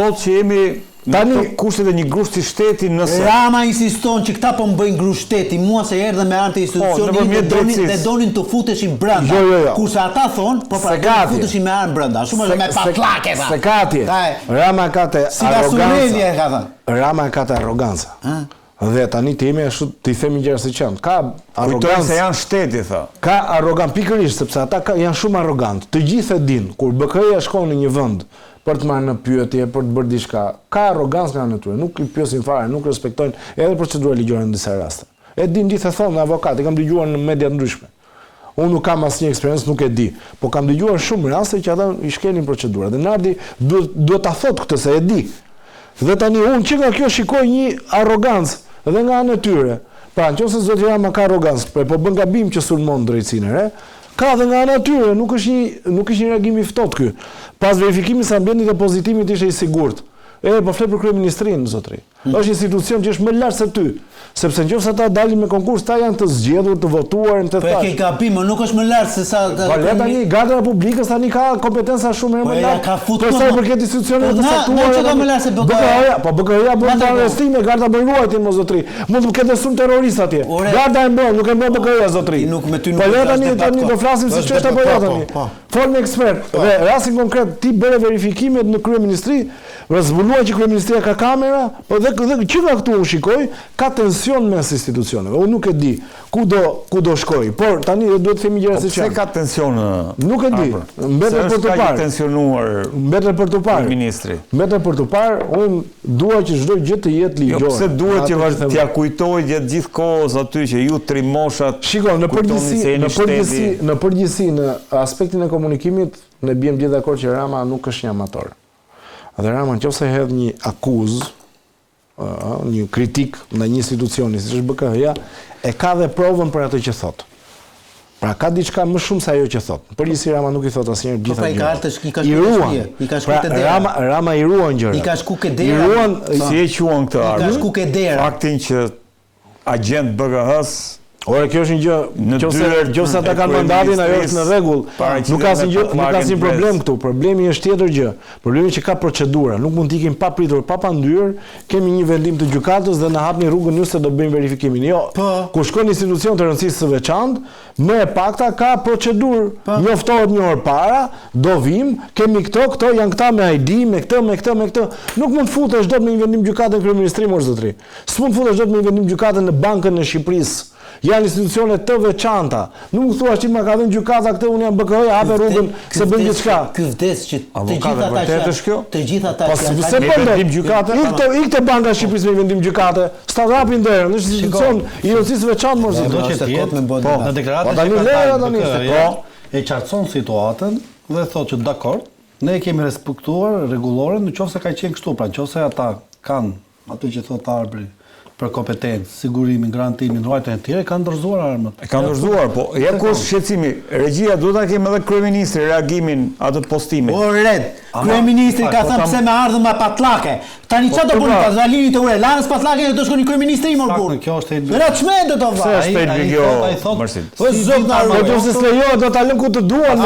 thotë që jemi tani kushtet e një grusht i shteti nëse Rama insiston që këta po më bëjnë grusht shteti, mua se erdhe me anë të institucionit dhe donin të futeshin brenda. Kurse ata thonë, po pra të futeshin me anë brenda. Shumë është me patlake. Se kati. Rama ka të arroganca. Rama ka të arroganca. Dhe tani të jemi ashtu t'i themi gjëra se qënë. Ka arrogancë se janë shteti, tha. Ka arrogancë pikërisht sepse ata janë shumë arrogantë. Të gjithë e dinë, kur BKI-ja shkon në një vend për të marrë në pyetje, për të bërë diçka, ka arrogancë nga natyra, nuk i pyesin fare, nuk respektojnë edhe procedurën ligjore në disa raste. E dinë gjithë e thonë në avokat, e kam dëgjuar në media të ndryshme. Unë nuk kam asnjë eksperiencë, nuk e di, po kam dëgjuar shumë raste që ata i shkelin procedura. Dhe Nardi duhet ta thotë këtë se e di. Dhe tani unë që nga kjo shikoj një arrogancë dhe nga anë e tyre. Pra, nëse zoti Rama ka arrogancë, po bën gabim që sulmon drejtsinë, ka dhe nga anë e tyre, nuk është një reagim i ftohtë ky. Pas verifikimit së ambientit dhe pozitimit ishte i sigurt. Po flet për kryeministrinë, zotëri. Është institucion që është më lart se ty. Sepse nëse ata dalin me konkurs, ta janë të zgjedhur, të votuar, të thashë. Po e ke gabim, nuk është më lart se sa tani Garda e Republikës tani ka kompetenca shumë më lart. Për sa i përket institucioneve të caktuara. Nuk ka më lart se BKI-ja. Po BKI-ja bën arrestime, Garda bën ruajtje mo zotëri. Mund të ketë shumë terroristë atje. Garda e bën, nuk e bën BKI-ja zotëri. Po tani do flasim se ç'është apo jo tani. Fol me ekspert. Dhe rastin konkret ti bëre verifikimet në kryeministri, zbuluar që kryeministria ka kamera, po dhe që nga këtu unë shikoj, ka tension mes institucioneve. Unë nuk e di ku do shkoj, por tani duhet të themi gjëra se çfarë. Pse ka tension? Nuk e di. Mbetet për të parë. Tensionuar. Mbetet për të parë. Ministri. Mbetet për të parë, unë dua që çdo gjë të jetë ligjore. Jo, pse duhet që t'ia kujtoj gjatë gjithë kohës aty që ju trimoshat. Shiko, në përgjithësi në aspektin e komunikimit ne biem gjithë dakord që Rama nuk është një amator. Dhe Rama nëse hedh një akuzë, një kritik ndaj një institucioni siç është BKI-ja, e ka dhe provën për atë që thotë. Pra ka diçka më shumë se ajo që thotë. Përgjithësi Rama nuk i thot asnjëherë gjithë gjërat. I ka shku te dera. Rama i ruan gjërat. I ka shku ke dera. I ruan, si e quan këtë I ka shku ke dera. Faktin që agent BKH-s kjo është një gjë, nëse ata kanë mandatin, ajo është në rregull. Nuk ka asnjë problem këtu. Problemi është tjetër gjë. Problemi që ka procedura, nuk mund të ikim pa pritur, pa pandyr, kemi një vendim të gjykatës dhe na hapni rrugën ju se do bëjmë verifikimin. Jo, kur shkon institucion të rëndësisë së veçantë, më e pakta ka procedurë. Njoftohet një orë para, do vim, kemi këto janë këta me ID, me këtë. Nuk mund të futesh dot me një vendim gjykate në kryeministri, mos zotëri. S'mund të futesh dot me një vendim gjykate në Bankën e Shqipërisë. Janë institucione të veçanta. Nuk më thua që ma ka dhënë gjykata këtë, unë jam BKI, hape rrugën se bën diçka. Ky vdes që të gjithë ata që se vendim gjykate. Ikte Banka e Shqipërisë me vendim gjykate, startupin derën, është institucion i rëndësisë veçantë mos do që të jetë në deklaratën e qartëson situatën dhe thotë që dakord, ne kemi respektuar rregulloren nëse ka qenë kështu, pra nëse ata kanë atë që thotë Arbri për kompetencë, sigurimin, garantimin, ruajtjen e tyre kanë dorëzuar armët. E kanë dorëzuar, po ja ku është shqetësimi. Regjia duhet ta kemë edhe kryeministri reagimin atë postimit. Po red. Kryeministri ka thënë pse më ardhëm me patlake. Tani çfarë do bëni pas Zalinit të urë? Lanës patlake do shkoni kryeministri më burr. Kjo është e çmend do të vë. Ai thotë, po zot na nëse lejohet do ta lëm ku të duan.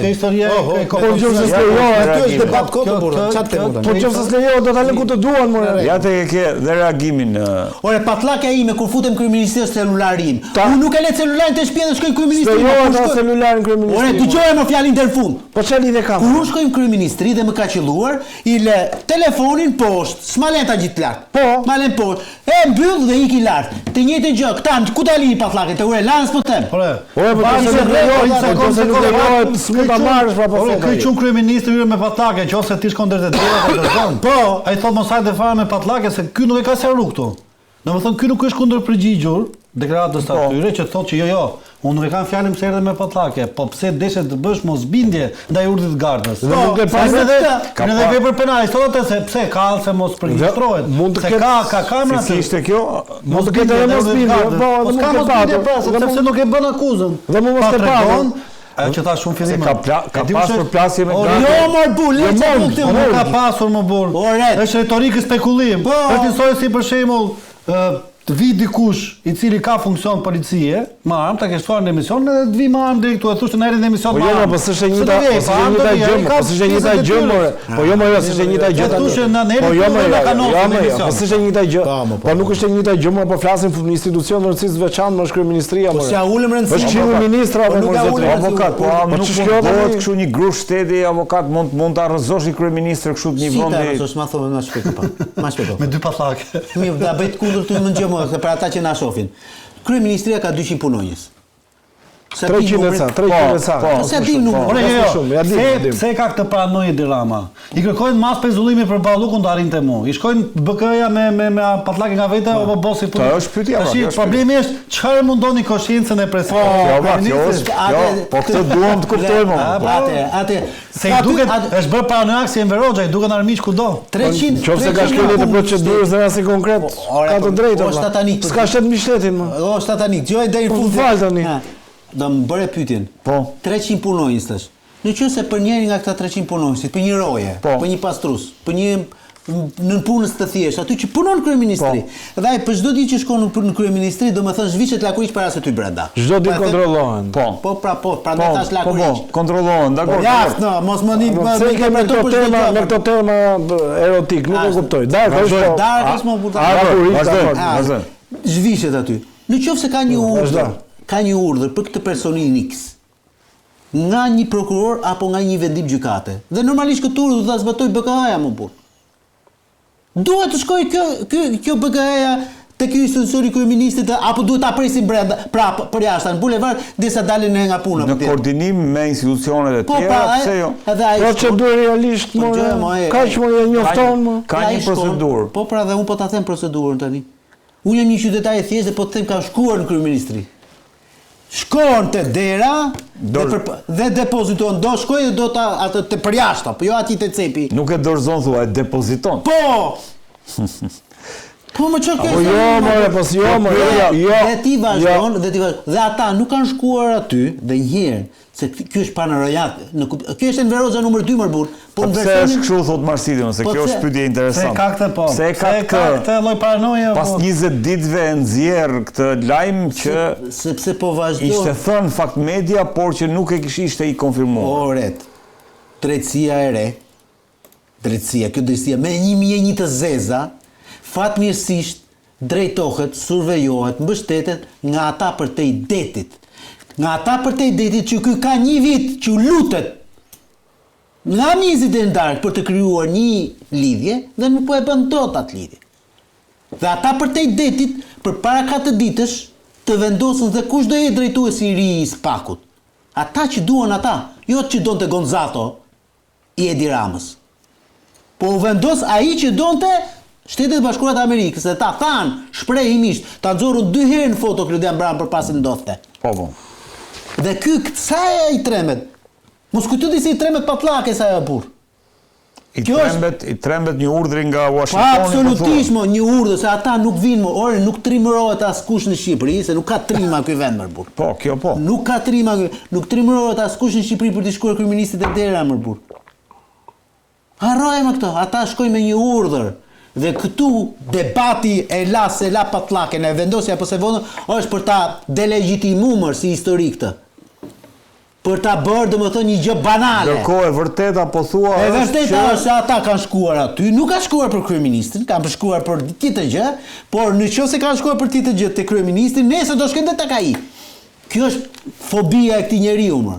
Kjo historia po nëse lejohet, aty është debat kot burr. Çfarë të thotë? Po nëse lejohet do ta lëm ku të duan më. Ja te ke dhe reagimin. Ore patlaka ime kur futem kryeministri celularin. Unë nuk e le celularin te shtëpia dhe shkoj kryeministri. Jo, celularin kryeministri. Ore dëgjoj më fjalën deri në fund. Po çfarë lidhje ka? Kur shkojmë kryeministri dhe më ka qelluar, i le telefonin poshtë, s'malenta gjithë lart. Po, malen poshtë. E mbyll dhe ik i lart. Të njëjtën gjë, këta ku dalin patlakën te ure Lanës po them. Ore, po s'mund ta marrësh pa po. Ky çun kryeministri hyrë me patlakë, nëse ti shkon deri te dera të dëzon. Po, ai thot mos hajde fare me patlakë se ky nuk e ka seru këtu. Domethënë ky nuk është kundër përgjigjur deklaratës së atyre që thotë që jo, unë nuk e kam fjalën pse erdhe me patlake, po pse deshe të bësh mosbindje ndaj urdhit të gardës. Dhe nuk e pas edhe në vepër penale, thotë se pse ka se mos përgjithtrohet. Mund të ketë ka kamera se ishte kjo, mund të ketë edhe mosbindje, po mos ka mosbindje pas, sepse nuk e bën akuzën. Dhe mos e pagon. Ajo që thash shumë fillim. Ka pasur plasje me gardë. Jo, mor bul, nuk ka pasur më burr. Është retorikë spekullim. Përtisoj si për shembull të vi dikush i cili ka funksion policie, me armë, ta ke shtuar në emision edhe të vi me armë deri këtu, e thoshte në erën e emision. Po jo, po s'është e njëjta gjë, po s'është e njëjta gjë, more. Po jo, more, s'është e njëjta gjë. Po jo, more, po s'është e njëjta gjë. Po nuk është e njëjta gjë, more, po flasim në institucion rëndësisë të veçantë, më kryeministria, more. Po s'ja ulëm rëndësi. Është këshilli ministra apo avokat, po nuk mundohet kështu një grup shteti avokat mund ta arrëzosh një kryeministër kështu të një vendi. Si ta arrëzosh, ma thonë më shpejt pa. Ma shpejt. Me dy pallake. Mirë, da bëj të kundër të më gjë më, për ata që na shohin. Kryeministria ka 200 punonjës. 300 sa. Se di numrin. Pse ka këtë paranoje Dirama? I kërkojnë mas pezullimi për ballukun të arrinte mu. I shkojnë BK-ja me patllake nga vete apo bosi punë. Kjo është pyetja. Tash problemi është çfarë mundoni konsciencën e presidentës. Po këtë duam të kuptojmë. Atë se i duket është bërë paranoja si Enver Hoxha, i duket armiq kudo. 300. Nëse ka shkelje të procedurës në rastin konkret, ka të drejtë. S'ka shtet mbi shtetin më. O statanik, gjoj deri në fund. Do më bëre pyetjen. Po. 300 punonjës tash. Nëse për njëri nga këta 300 punonjësit, për një roje, për një pastrus, për një nën punës të thjeshtë, aty që punon kryeministri. Dhe ai për çdo ditë që shkon në kryeministri, domethënë zhvishet lakuriç para se ty brenda. Çdo ditë kontrollohen. Po, prandaj tash lakuriç. Po, kontrollohen, dakor. Ja, mos më nik më me këto tema erotik, nuk e kuptoj. Darkës më vazhdo. Zhvishet aty. Nëse ka një urdhër, për këtë personin X nga një prokuror apo nga një vendim gjykate. Dhe normalisht këtë urdhër do ta zbatoj BK-ja më burr. Duhet të shkoj kjo BK-ja te ky institucioni kryeministrit apo duhet ta presim brenda, prapë për jashtë në bulevard derisa dalin nga puna. Në koordinim me institucionet e tjera, pse jo? Procedurë realisht më. Kaq më e njofton më. Ka një procedurë. Po pra, dhe unë po ta them procedurën tani. Unë jam një qytetar i thjeshtë dhe po të them ka shkuar në kryeministri. Shkon te dera dhe depoziton, do shkoj do ta atë të përjashta, po jo aty te cepi. Nuk e dorëzon thua, e depoziton. Po. Po më çka. Po jo, more, po jo, more. Jo. Dhe ti vazhdon, dhe ata nuk kanë shkuar aty dhe një herë, se ky është panorajat, ky është Enver Hoxha numër 2 më burr. Po pse është kështu thot Marsilio, se kjo është pyetje interesante. Se ka këtë po. Se ka këtë lloj paranoje pas 20 ditëve e nxjerr këtë lajm që sepse po vazhdon. Ishte thënë fakt media, por që nuk e ishte i konfirmuar. Oret. Drejtësia e re. Kjo drejtësia me 1001 të zeza, fatmirësisht drejtohet, survejohet, mbështetet nga ata për te i detit. Nga ata për te i detit që ky ka një vit që lutet nga mjezit e ndarkë për të krijuar një lidhje dhe nuk po e bën dot atë lidhje. Dhe ata për te i detit për para 4 ditësh të vendosën dhe kush do jetë drejtuesi i ri i SPAK-ut. Ata që duan ata, jo që donte Gonzato i Edi Ramës. Po u vendos ai që donte Shtetet Bashkuara të Amerikës, dhe ta thanë shprehimisht, ta nxorën 2 herë në foto Klodian Bram përpasi ndodhte. Po. Dhe ky sa i tremet. Mos kujtoni se i tremet patllake sa ajo burr. I trembet një urdhër nga Washingtoni. Absolutisht, një urdhër se ata nuk vinë më, ore nuk trimërohet askush në Shqipëri, se nuk ka trima ky vend më burr. Po, kjo po. Nuk ka trima, nuk trimërohet askush në Shqipëri për të shkuar kryeministit e dera më burr. Harrojmë këto, ata shkojnë me një urdhër. Dhe këtu debati e la patllake e vendosja apo se vonë është për ta delegjitimuar si histori këtë. Për ta bërë domethënë një gjë banale. Ndërkohë e vërteta po thua është. E vërteta është se ata kanë shkuar aty, nuk kanë shkuar për kryeministrin, kanë shkuar për tjetër gjë, por nëse kanë shkuar për tjetër gjë te kryeministri, nesër do shkojnë tek ai. Kjo është fobia e këtij njeriu më.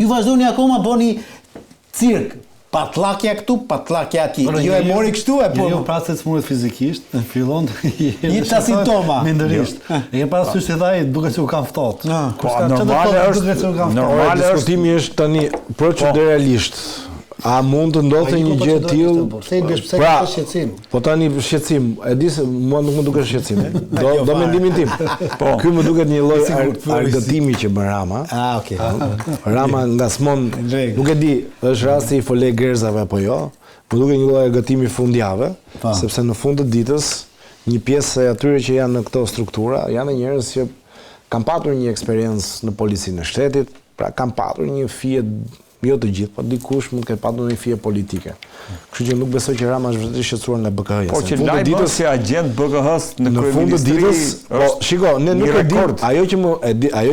Ju vazhdoni akoma bëni cirk. Patllakja këtu, patllakja aty. Jo e mori kështu e po. Jo prasë smuret fizikisht, fillon një simptoma. Mendërisht. E ke parasysh se ai duket se u kanë ftohtë. Po normale është. Normale diskutimi është tani proceduralisht. A mund të ndodhte një gjë e tillë? Pse ka shqetësim? Po tani shqetësim, e di se mua nuk më duket shqetësim. Do mendimin tim. Po, ky më duket një lloj argëtimi që bën Rama. Okay. Rama ngasmon, nuk e di, është rasti i Fole Gerzave apo jo. Më duket një lloj argëtimi fundjavë, sepse në fund të ditës një pjesë e atyre që janë në këto struktura janë njerëz që kanë patur një eksperiencë në policinë e shtetit, pra kanë patur një fije Jo të gjithë, po dikush mund të ketë patur një fije politike. Kështu që nuk besoj që Rama është vërtet i shqetësuar nga BKH-ja. Po që lajmë si agent BKH-s në kryeministri është shiko, ne nuk e dim. Ajo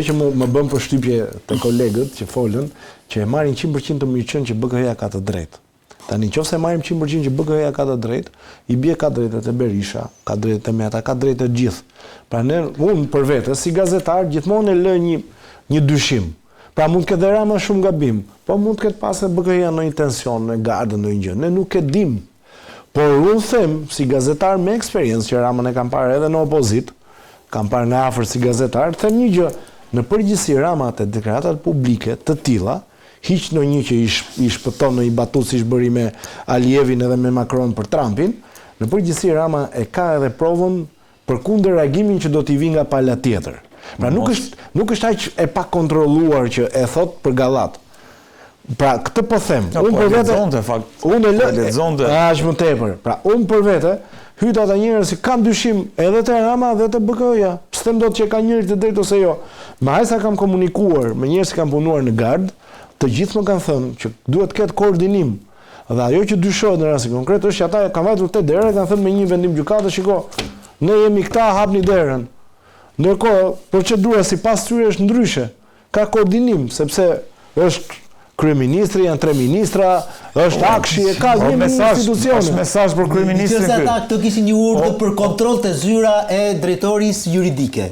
që më bën përshtypje te kolegët që folën, që e marrin 100% të mirëqen që BKH-ja ka të drejtë. Tani nëse marrim 100% që BKH-ja ka të drejtë, i bie ka drejtat e Berisha, ka drejtat e Meta, ka drejtë të gjithë. Pra unë për vete si gazetar gjithmonë e lë një dyshim. Pra mund të ketë Rama shumë gabim, po mund të ketë pasë BKH-ja në intension, në gardë, në gjë. Ne nuk e dim. Por unë them, si gazetar me eksperiencë, që Ramën e kam parë edhe në opozit, kam parë në afër si gazetar, them një gjë, në përgjithësi Rama të deklaratat publike të tilla, hiq në një që i shpëton në i batut si shbëri me Alievin edhe me Macron për Trumpin, në përgjithësi Rama e ka edhe provën përkundër reagimin që do t'i vi nga pala tjetër. Pra nuk është aq e pa kontrolluar që e thot për gallat. Pra këtë po them. Unë për vete, unë lexonte. Aq më tepër. Pra unë për vete hyt ata njerëz që kanë dyshim edhe te Rama dhe te BKH-ja. S'tem dot që ka njëri të drejtë ose jo. Me aq sa kam komunikuar me njerëz që kanë punuar në gard, të gjithë më kanë thënë që duhet të ketë koordinim. Dhe ajo që dyshohet në rastin konkret është që ata kanë vajtur te dera dhe kanë thënë me një vendim gjykate, shiko, ne jemi këta, hapni derën. Ndërkohë, procedura sipas tyre është ndryshe. Ka koordinim, sepse është kryeministri, janë 3 ministra, është akshi, ka një institucione. Është mesazh për kryeministrin. Nëse ata këto kishin një urdhër për kontroll të zyra e drejtorisë juridike.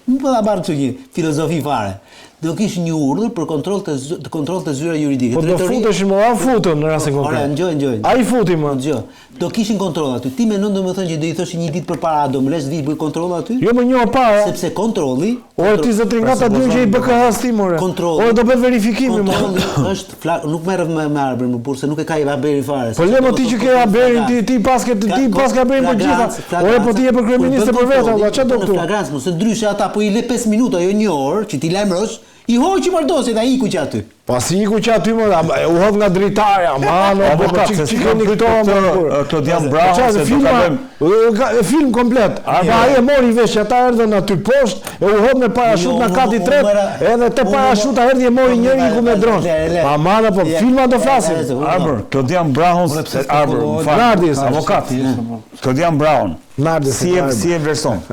Nuk po ta marr këtë një filozofi fare. Do kishin një urdhër për kontroll të zyra juridike. Po do futeshin më futën në rastin konkret. Ora, ngjoj. Ai futi më. Ngjoj. Do kishin kontroll aty. Ti mendon domethënë që do i thoshin një ditë përpara do mlesh vi bëj kontroll aty? Jo më një para. Sepse kontrolli. Ora ti zotrin nga ta dinë që i BKH-s ti more. Ora do bëj verifikimi më. Kontrolli është nuk merret me arbër më burse nuk e ka i haberin fare. Po le më ti që ke haberin ti pas ke haberin për gjitha. Ora po ti je për kryeminist për vetë, valla ç'a do këtu? Flagrancë, mos e ndryshe ata po i le 5 minuta, jo 1 orë që ti lajmërosh. I hoqi mardosit, a iku që aty. Pa si iku që aty më, u hodh nga dritarja, mano, që keni këto Klodian Braho, se do ka bëjmë film komplet. Ai e mori vesh që ata erdhën aty poshtë, e u hodh me parashut nga kati tret, edhe te parashuta erdhi e mori njëri iku me dron. Pa mano, po filma do flasim. Arbër, Klodian Braho, Nardis, avokat. Klodian Braho, si e vlerëson?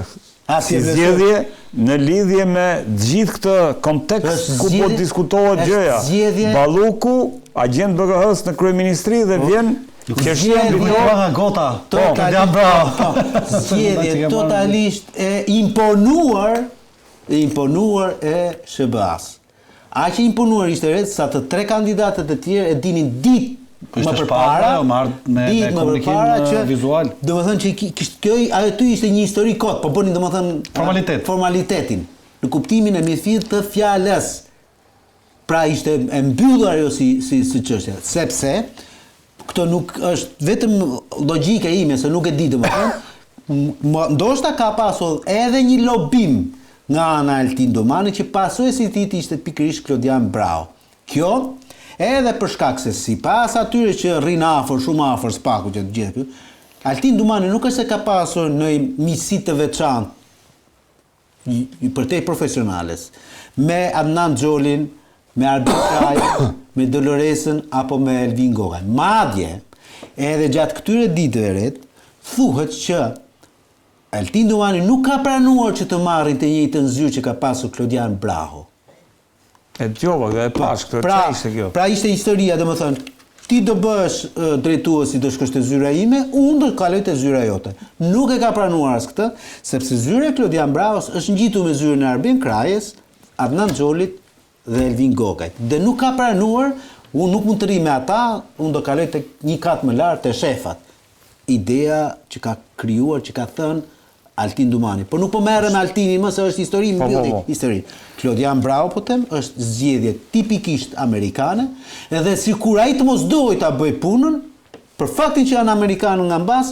Si zgjedhje në lidhje me gjithë këtë kontekst ku po diskutohet gjëja. Balluku, agent BKH-s në kryeministri dhe vjen qeshtia nga gota. Zgjedhje totalisht e imponuar e SBA-s. Aq e imponuar ishte rreth sa të 3 kandidatët e tjerë e dinin ditë më përpara, me komunikim vizual. Domethënë që aty ishte një histori kot, po bënin domethënë formalitetin në kuptimin e mjefit të fjalës. Pra ishte e mbyllur ajo si çështje, sepse këto nuk është vetëm logjika ime se nuk e di domethënë, ndoshta ka pasur edhe një lobim nga ana e Altin Domani që pasojësi i tij ishte pikërisht Klodian Braho. Kjo edhe për shkak se sipas atyre që rrin afër, shumë afër spaku që të gjithë. Altin Domani nuk është se ka pasur në miqësi të veçantë përtej profesionales me Adnan Xholin, me Arben Kraj, me Doloresën apo me Elvin Gogaj. Madje edhe gjatë këtyre ditëve ret thuhet që Altin Domani nuk ka pranuar që të marrin të njëjtën zyrë që ka pasur Klodian Braho. E djova, dhe e pash, këtë që ishte kjo. Pra ishte historia, domethënë, ti do bësh drejtuesi do shkosh te zyra ime, unë do kaloj te zyra jote. Nuk e ka pranuar as këtë, sepse zyra e Klodian Brahos është ngjitur me zyrën e Arben Krajës, Adnan Xholit dhe Elvin Gogajt. Dhe nuk ka pranuar, unë nuk mund të rri me ata, unë do kaloj tek një kat më lart te shefat. Ideja që ka krijuar, që ka thënë Altin Domani. Po nuk po merrem me Altinin më se është histori mbyllje histori. Klodian Braho po them është zgjedhje tipikisht amerikane, edhe sikur ai të mos dojë ta bëj punën, për faktin që janë amerikanë nga mbas,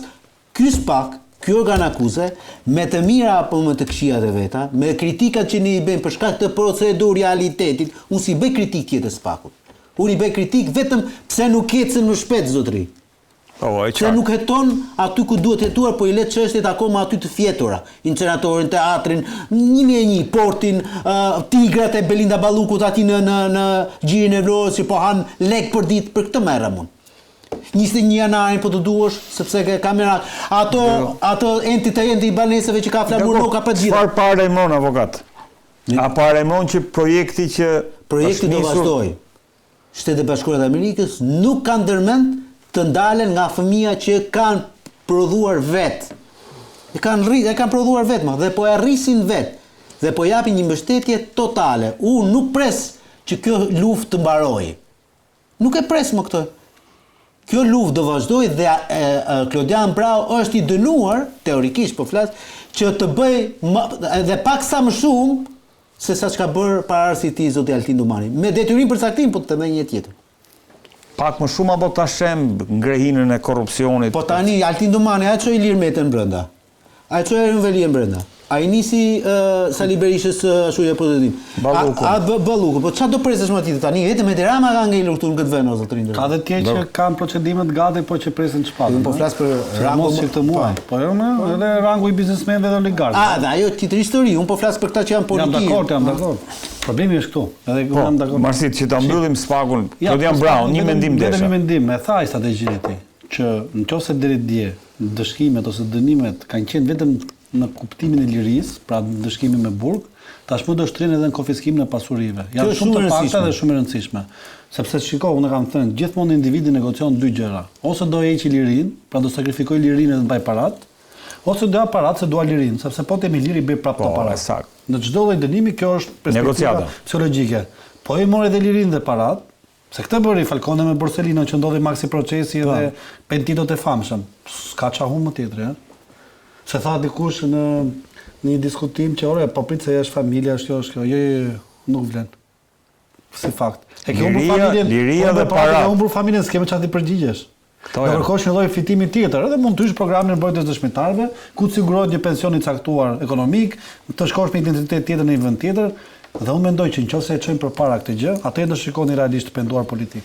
ky SPAK, ky organ akuze, me të mira apo me të këqijat e veta, me kritikat që ne i bëjmë për shkak të proceduralitetit, unë si bëj kritik tjetër SPAK-ut. Unë i bëj kritik vetëm pse nuk ecën më shpejt zotëri. Se nuk heton aty ku duhet hetuar, po I let çështjet akoma aty të fjetura. Incenatorin, teatrin, 1001, portin, tigrat e Belinda Ballukut aty në Gjirin e Vlorës që po han lek për ditë, për këtë merrem unë. 21 janarin po të duash, sepse ke kamerat. Ato enti I banesave që ka flamur ka për gjitha. Çfarë para imon avokat? A para imon që projekti do vazhdoj. Shtetet Bashkuara të Amerikës nuk kanë ndërmend të ndalen nga fëmia që kanë prodhuar vetë. E kanë prodhuar vetë, dhe po e rrisin vetë. Dhe po japin një mbështetje totale. Unë nuk pres që kjo luftë të mbarojë. Nuk e pres më këtë. Kjo luftë do vazhdoj dhe Klodian Brau është I dënuar, teorikisht po flas, që të bëj edhe pak sa më shumë se sa çka bërë paraardhësi I tij zoti Altin Dumani. Me detyrim përcaktim, po të them një tjetër. Pak më shumë apo ta shem ngrehinën e korrupsionit? Po tani Altin Dumani ai çoi Ilir Metën brenda. Ai çoi Erën Velien brenda. Ai nisi Sali Berishës ashtu apo të dim. Balluku. Po çfarë do presësh më aty tani? Vetëm Ederama ka ngelur këtu në këtë vend o zotrin. Ka dhe tjerë që kanë procedimet gati, po që presin shpatën. Po flas për rangun që këtë muaj. Po jo edhe rangu I biznesmenëve dhe oligarkëve. Dhe ajo tjetër histori. Unë po flas për këta që janë politikë. Jam dakord. Problemi është këtu. Edhe jam dakord. Marsit, që ta mbyllim spakun. Klodian Brown, një mendim desha. Një mendim, e tha I strategjinë e tij, që nëse deri dje dëshkimet ose dënimet kanë qenë vetëm në kuptimin e lirisë, pra dëshkimi me burg, tashmë do shtrin edhe në konfiskimin e pasurive. Janë shumë të pakta dhe shumë e rëndësishme. Sepse shiko, unë kam thënë, gjithmonë individi negocion dy gjëra. Ose do heqë lirinë, pra do sakrifikoj lirinë dhe mbaj parat, ose do parat se dua lirinë, sepse po temi liri bëj prapë të parat. Në çdo lloj dënimi kjo është perspektiva psikologjike. Po I mori edhe lirinë dhe parat, se këtë bëri Falcone me Borsellino që ndodhi Maxi Procesi dhe Pentitot e famshëm. S'ka qa humë tjetër, Se tha dikush në një diskutim që ore, po prit se është familja, është kjo, jo, nuk vlen. Si fakt. E ke humbur familjen, liria dhe para. E humbur familjen, s'kemë çfarë të përgjigjesh. Do kërkosh një lloj fitimi tjetër, edhe mund të hysh programin e mbrojtjes dëshmitarëve, ku të sigurohet një pension I caktuar ekonomik, të shkosh me identitet tjetër në një vend tjetër, dhe unë mendoj që nëse e çojmë përpara këtë gjë, atëherë do shikoni realisht të penduar politik.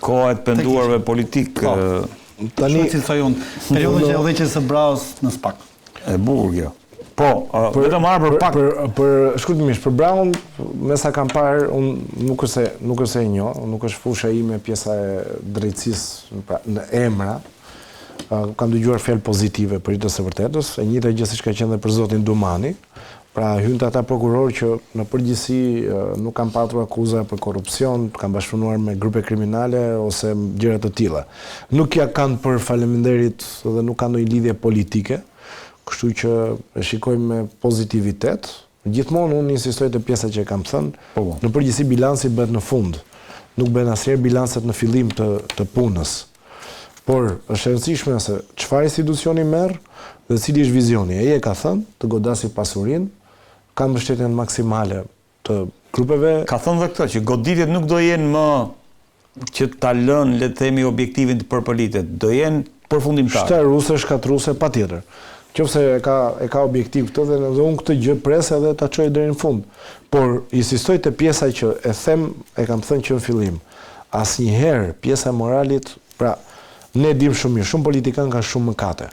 Koha e të penduarve politik. Tani periudhën që udhëheqën së Braus në SPAK. E bukur kjo. Po, vetëm marr për pak për shkurtimisht për Brown, me sa kam parë, unë nuk është se e njoh, nuk është fusha ime pjesa e drejtësisë në emra. Kam dëgjuar fjalë pozitive për të së vërtetës, e njëjta gjë siç ka qenë edhe për zotin Dumani. Pra hyn ata prokurorë që në përgjithësi nuk kanë patur akuza për korrupsion, kanë bashkëpunuar me grupe kriminale ose gjëra të tilla. Nuk ja kanë për faleminderit dhe nuk kanë ndonjë lidhje politike, kështu që e shikojmë me pozitivitet. Gjithmonë unë insistoj te pjesa që e kam thënë, në përgjithësi bilanci bëhet në fund. Nuk bëhen asnjëherë bilancet në fillim të punës. Por është e rëndësishme se çfarë institucioni merr dhe cili është vizioni. Ai e ka thënë të godasi pasurinë, ka mbështetjen maksimale të grupeve. Ka thënë dhe këtë që goditjet nuk do jenë më që ta lënë le të themi objektivin të përpolitet, do jenë përfundimtare. Shtruse, shkatruse, patjetër. Qofse e ka objektiv këtë dhe unë këtë gjë pres edhe ta çoj deri në fund. Por insistoj te pjesa që e kam thënë që në fillim. Asnjëherë pjesa e moralit, pra ne dim shumë mirë, shumë politikanë kanë shumë mëkate.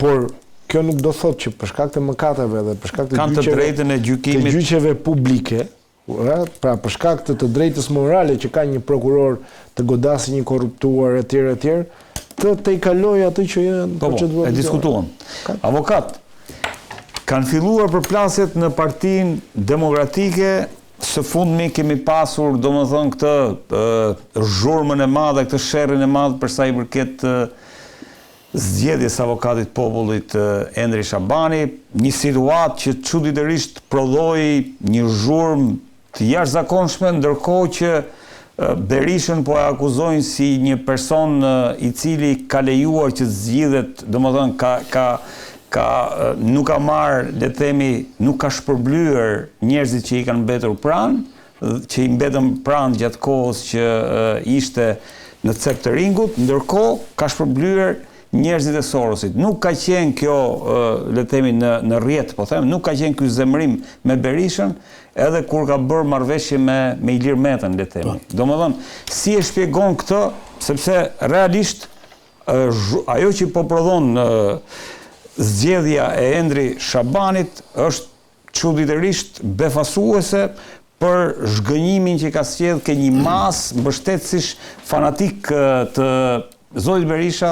Por kjo nuk do thotë që për shkak të mëkateve dhe për shkak të kanë të drejtën e gjykimit, të gjyqeve publike, pra për shkak të drejtës morale që ka një prokuror të godasë një korruptuar etj, të I kaloj atë që janë procedurat. E diskutuam. Avokat, kanë filluar përplasjet në Partinë Demokratike. Së fundmi kemi pasur, domethënë, këtë zhurmën e madhe, këtë sherrin e madh për sa I përket zgjedhjes avokatit popullit Endri Shabani, një situatë që çuditërisht prodhoi një zhurmë të jashtëzakonshme, ndërkohë që Berishën po e akuzojnë si një person I cili ka lejuar që zgjidhet, domethënë nuk ka marrë, le të themi, nuk ka shpërblyer njerëzit që I kanë mbetur pranë, që I mbetën pranë gjatë kohës që ishte në cep të ringut, ndërkohë ka shpërblyer njerëzit e Sorosit. Nuk ka qenë kjo, le të themi, në rrjet, po them, nuk ka qenë ky zemrim me Berishën, edhe kur ka bërë marrëveshje me Ilir Metën, le të themi. Domethënë, si e shpjegon këtë, sepse realisht ajo që po prodhon zgjedhja e Endri Shabanit është çuditërisht befasuese për zhgënjimin që ka sjellë ke një masë mbështetësish fanatik të Zotit Berisha